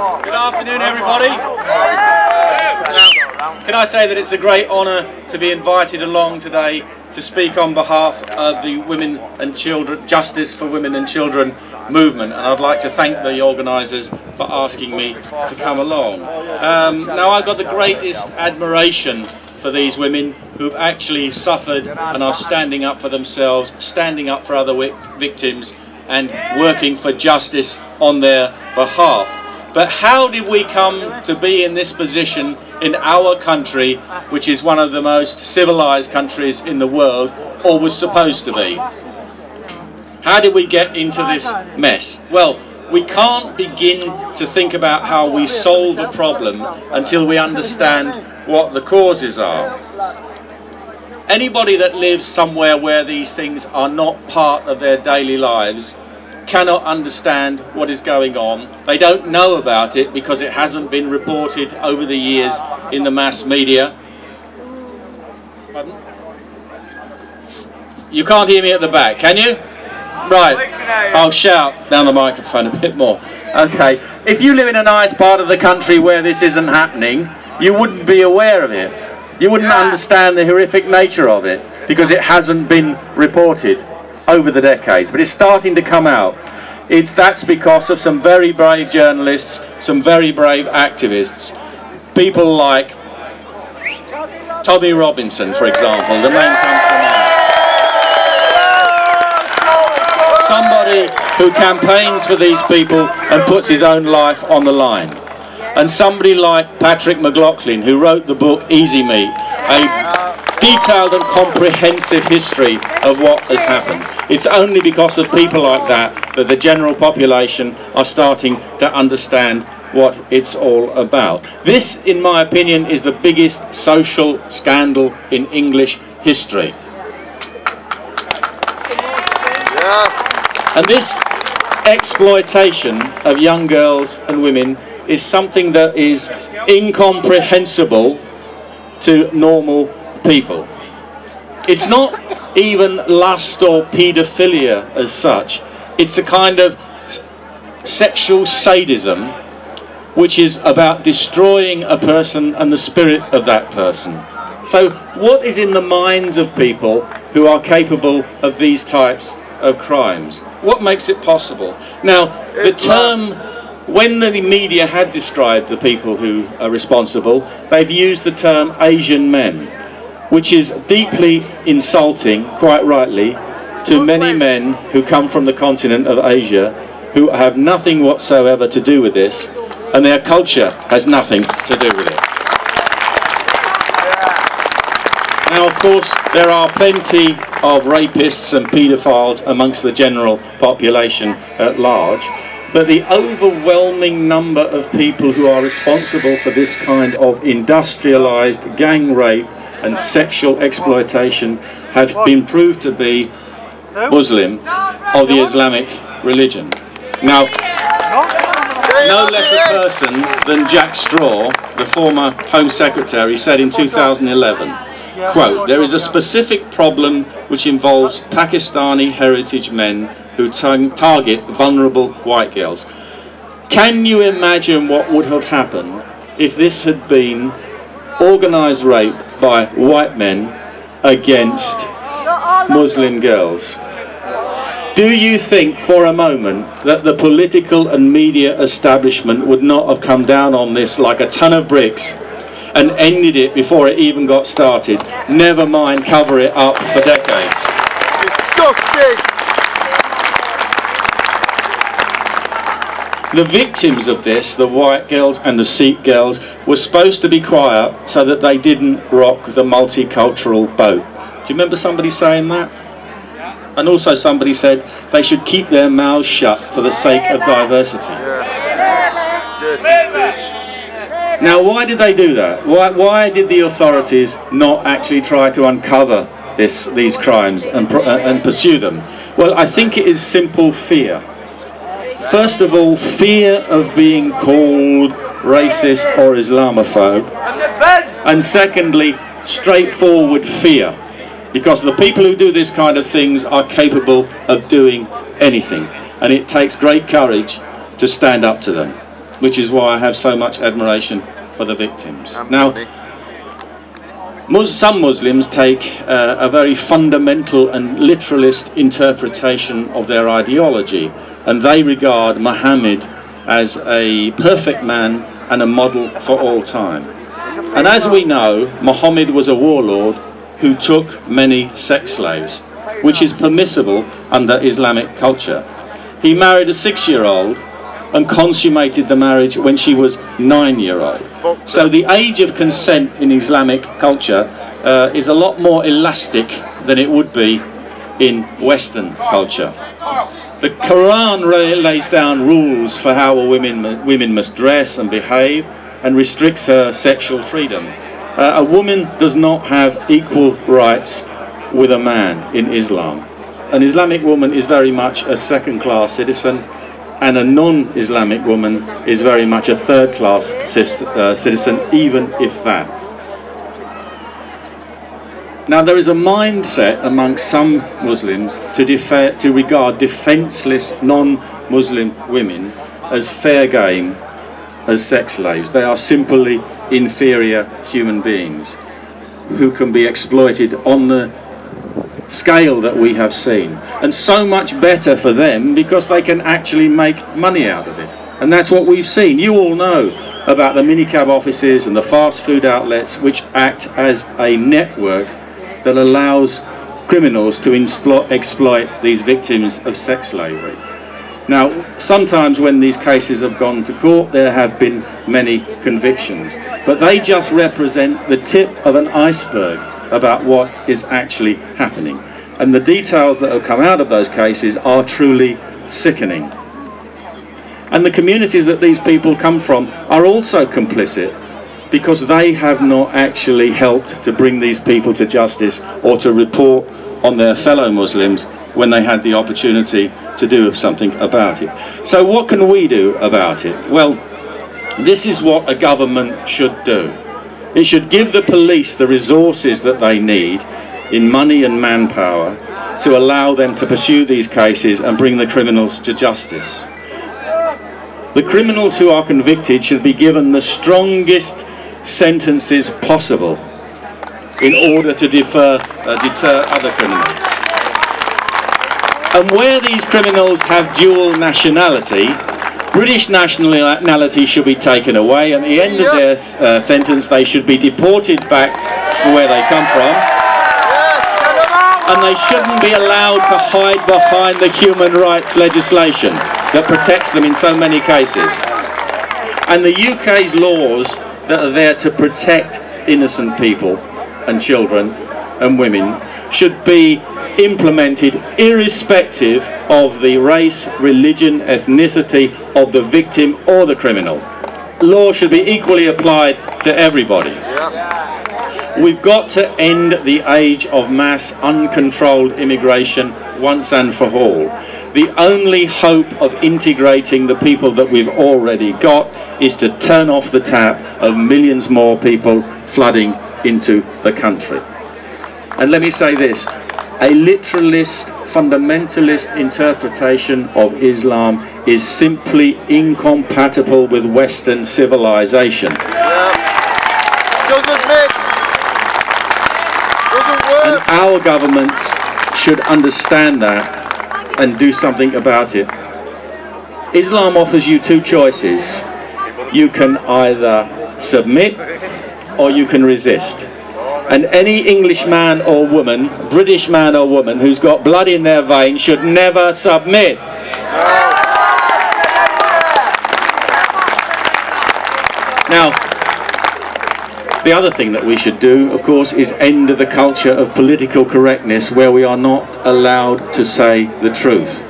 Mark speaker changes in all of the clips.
Speaker 1: Good afternoon, everybody. Can I say that it's a great honour to be invited along today to speak on behalf of the Women and Children, Justice for Women and Children movement, and I'd like to thank the organisers for asking me to come along. Now, I've got the greatest admiration for these women who've actually suffered and are standing up for themselves, standing up for other victims and working for justice on their behalf. But how did we come to be in this position in our country, which is one of the most civilized countries in the world, or was supposed to be? How did we get into this mess? Well, we can't begin to think about how we solve a problem until we understand what the causes are. Anybody that lives somewhere where these things are not part of their daily lives cannot understand what is going on. They don't know about it because it hasn't been reported over the years in the mass media. Pardon? You can't hear me at the back, can you? Right, I'll shout down the microphone a bit more. Okay, if you live in a nice part of the country where this isn't happening, you wouldn't be aware of it. You wouldn't understand the horrific nature of it because it hasn't been reported over the decades, but it's starting to come out. That's because of some very brave journalists, some very brave activists, people like Tommy Robinson, for example. The name comes to mind. Somebody who campaigns for these people and puts his own life on the line. And somebody like Patrick McLaughlin, who wrote the book Easy Meat, a detailed and comprehensive history of what has happened. It's only because of people like that that the general population are starting to understand what it's all about. This, in my opinion, is the biggest social scandal in English history. Yes. And this exploitation of young girls and women is something that is incomprehensible to normal people. It's not even lust or paedophilia as such. It's a kind of sexual sadism which is about destroying a person and the spirit of that person. So what is in the minds of people who are capable of these types of crimes? What makes it possible? Now, the term, when the media had described the people who are responsible, they've used the term Asian men, which is deeply insulting, quite rightly, to many men who come from the continent of Asia, who have nothing whatsoever to do with this, and their culture has nothing to do with it. Now, of course, there are plenty of rapists and paedophiles amongst the general population at large, but the overwhelming number of people who are responsible for this kind of industrialised gang rape and sexual exploitation have been proved to be Muslim of the Islamic religion. Now, no less a person than Jack Straw, the former Home Secretary, said in 2011, quote, "There is a specific problem which involves Pakistani heritage men who target vulnerable white girls." Can you imagine what would have happened if this had been organised rape by white men against Muslim girls? Do you think for a moment that the political and media establishment would not have come down on this like a ton of bricks and ended it before it even got started, never mind cover it up for decades? Disgusting! The victims of this, the white girls and the Sikh girls, were supposed to be quiet so that they didn't rock the multicultural boat. Do you remember somebody saying that? And also somebody said they should keep their mouths shut for the sake of diversity. Now, why did they do that? Why did the authorities not actually try to uncover these crimes and pursue them? Well, I think it is simple fear. First of all, fear of being called racist or Islamophobe. And secondly, straightforward fear. Because the people who do this kind of things are capable of doing anything. And it takes great courage to stand up to them. which is why I have so much admiration for the victims. Now, some Muslims take a very fundamental and literalist interpretation of their ideology, and they regard Muhammad as a perfect man and a model for all time. And as we know, Muhammad was a warlord who took many sex slaves, which is permissible under Islamic culture. He married a 6-year-old and consummated the marriage when she was 9-year-old. So the age of consent in Islamic culture is a lot more elastic than it would be in Western culture. The Quran lays down rules for how women must dress and behave, and restricts her sexual freedom. A woman does not have equal rights with a man in Islam. An Islamic woman is very much a second-class citizen, and a non-Islamic woman is very much a third-class citizen, even if that. Now, there is a mindset amongst some Muslims to regard defenceless non-Muslim women as fair game, as sex slaves. They are simply inferior human beings who can be exploited on the scale that we have seen, and so much better for them because they can actually make money out of it. And that's what we've seen. You all know about the minicab offices and the fast food outlets, which act as a network that allows criminals to exploit these victims of sex slavery. Now, sometimes when these cases have gone to court, there have been many convictions, but they just represent the tip of an iceberg about what is actually happening. And the details that have come out of those cases are truly sickening. And the communities that these people come from are also complicit, because they have not actually helped to bring these people to justice or to report on their fellow Muslims when they had the opportunity to do something about it. So what can we do about it? Well, this is what a government should do. It should give the police the resources that they need in money and manpower to allow them to pursue these cases and bring the criminals to justice. The criminals who are convicted should be given the strongest sentences possible in order to deter other criminals. And where these criminals have dual nationality, British nationality should be taken away, and at the end of their sentence they should be deported back to where they come from, and they shouldn't be allowed to hide behind the human rights legislation that protects them in so many cases. And the UK's laws that are there to protect innocent people and children and women should be implemented irrespective of the race, religion, ethnicity of the victim or the criminal. Law should be equally applied to everybody. We've got to end the age of mass uncontrolled immigration once and for all. The only hope of integrating the people that we've already got is to turn off the tap of millions more people flooding into the country. And let me say this, a literalist, fundamentalist interpretation of Islam is simply incompatible with Western civilization.
Speaker 2: Doesn't mix. Doesn't work.
Speaker 1: And our governments should understand that and do something about it. Islam offers you two choices. You can either submit or you can resist. And any English man or woman, British man or woman who's got blood in their veins should never submit. Now, the other thing that we should do, of course, is end the culture of political correctness where we are not allowed to say the truth.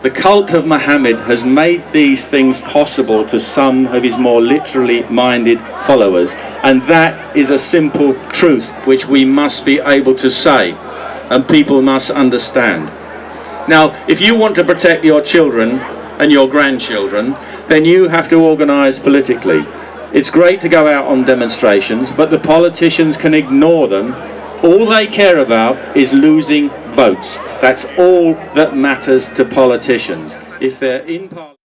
Speaker 1: The cult of Muhammad has made these things possible to some of his more literally minded followers, and that is a simple truth which we must be able to say and people must understand. Now, if you want to protect your children and your grandchildren, then you have to organise politically. It's great to go out on demonstrations, but the politicians can ignore them. All they care about is losing votes. That's all that matters to politicians. If they're in Parliament